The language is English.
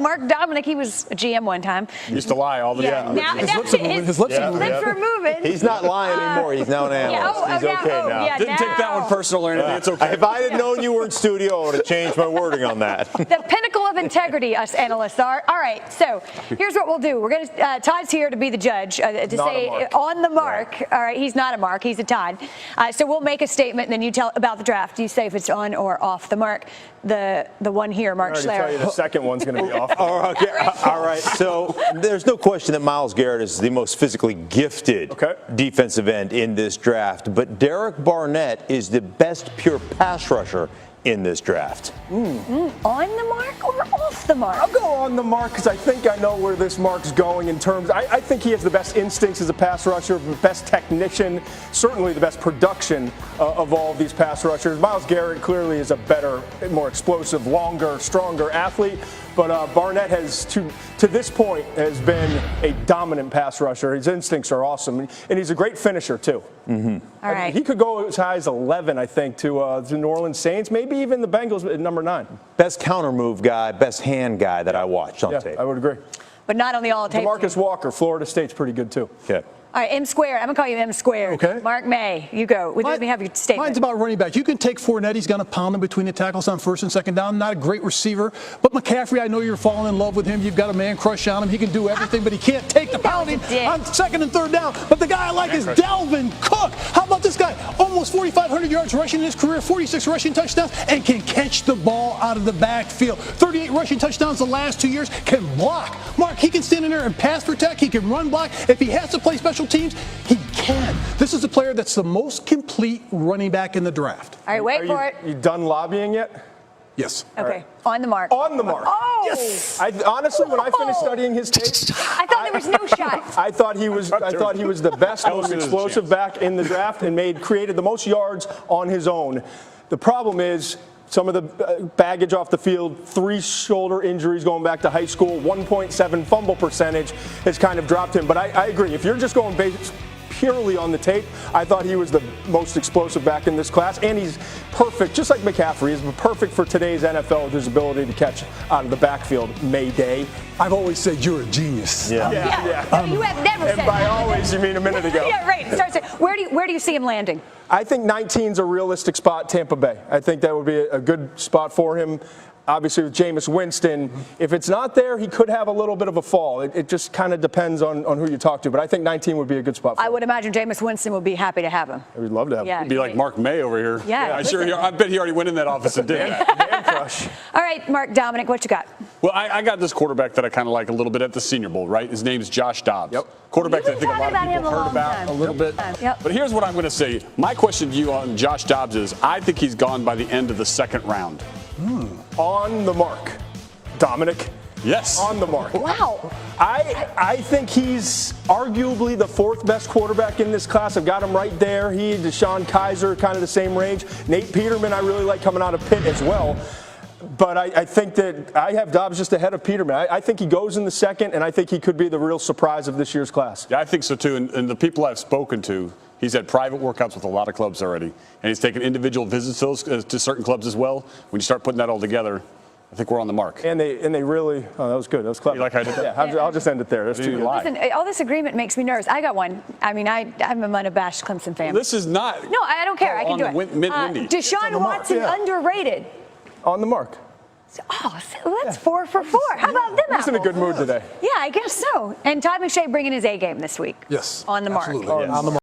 Mark Dominic, he was a GM one time. He used to lie all the time. Now, his lips are moving. He's not lying anymore. He's now an analyst. He's okay now. Yeah, Didn't take that one personal or anything. It's okay. If I had known you were in studio, I would have changed my wording on that. The pinnacle of integrity, us analysts are. All right, so here's what we'll do. We're going to, Todd's here to be the judge, to say on the mark. Yeah. All right, he's not a mark, he's a Todd. So we'll make a statement, and then you tell about the draft. You say if it's on or off the mark. The one here, Mark Schler. I already tell you the second one's going to be off. All right, so there's no question that Myles Garrett is the most physically gifted defensive end in this draft, but Derek Barnett is the best pure pass rusher in this draft. On the mark or off the mark? I'll go on the mark because I think I know where this mark's going in terms. I think he has the best instincts as a pass rusher, the best technician, certainly the best production of all of these pass rushers. Myles Garrett clearly is a better, more explosive, longer, stronger athlete. But Barnett has, to this point, has been a dominant pass rusher. His instincts are awesome, and he's a great finisher too. All right. He could go as high as 11, I think, to the New Orleans Saints, maybe even the Bengals at number 9. Best counter move guy, best hand guy that I watched on tape. I would agree. But not on the all-tape. DeMarcus Walker, Florida State's pretty good too. Okay. All right, M squared. I'm going to call you M squared. Okay. Mark May, you go. Let me have your statement. Mine's about running back. You can take Fournette. He's going to pound him between the tackles on first and second down. Not a great receiver. But McCaffrey, I know you're falling in love with him. You've got a man crush on him. He can do everything, but he can't take the pounding on second and third down. But the guy I like is Dalvin Cook. How about this guy? Almost 4,500 yards rushing in his career, 46 rushing touchdowns, and can catch the ball out of the backfield. 38 rushing touchdowns the last 2 years. Can block. Mark, he can stand in there and pass protect. He can run block. If he has to play special teams, he can. This is a player that's the most complete running back in the draft. All right, wait for it. You done lobbying yet? Yes. Okay, on the mark. On the mark. Oh! Yes. Honestly, when I finished studying his tape, I thought there was no shot. I thought he was the best, most explosive back in the draft, and created the most yards on his own. The problem is some of the baggage off the field, 3 shoulder injuries going back to high school, 1.7 fumble percentage has kind of dropped him. But I agree. If you're just going purely on the tape, I thought he was the most explosive back in this class, and he's perfect, just like McCaffrey, he's perfect for today's NFL with his ability to catch out of the backfield Mayday. I've always said you're a genius. Yeah. You have never said And by that. always, you mean a minute ago. Yeah, right. Where do you see him landing? I think 19's a realistic spot, Tampa Bay. I think that would be a good spot for him. Obviously, with Jameis Winston, if it's not there, he could have a little bit of a fall. It just kind of depends on who you talk to. But I think 19 would be a good spot for him. I would imagine Jameis Winston would be happy to have him. We'd love to have him. He'd be like Mark May over here. Yeah. I bet he already went in that office and did that. Man crush. All right, Mark Dominic, what you got? Well, I got this quarterback that I kind of like a little bit at the Senior Bowl, right? His name is Josh Dobbs. Yep. Quarterback that I think a talking lot of about him people a heard long about time. a little bit. Yep. But here's what I'm going to say. My question to you on Josh Dobbs is, I think he's gone by the end of the second round. On the mark. Dominic. Yes. On the mark. Wow. I think he's arguably the 4th best quarterback in this class. I've got him right there. He and Deshaun Kaiser, kind of the same range. Nate Peterman, I really like coming out of Pitt as well. But I think that I have Dobbs just ahead of Peterman. I think he goes in the second, and I think he could be the real surprise of this year's class. Yeah, I think so too. And the people I've spoken to, he's had private workouts with a lot of clubs already. And he's taken individual visits to certain clubs as well. When you start putting that all together, I think we're on the mark. And they really, that was good. That was clever. You like how I did that? Yeah, I'll just end it there. That's too good. Listen, all this agreement makes me nervous. I got one. I mean, I'm an unabashed Clemson fan. This is not. No, I don't care. I can do it. Windy. Deshaun Watson, underrated. On the mark. Oh, so that's 4 for 4. How about them He's in a good mood today. Yeah, I guess so. And Todd McShay bringing his A game this week. Yes. On the mark. Absolutely. On the mark.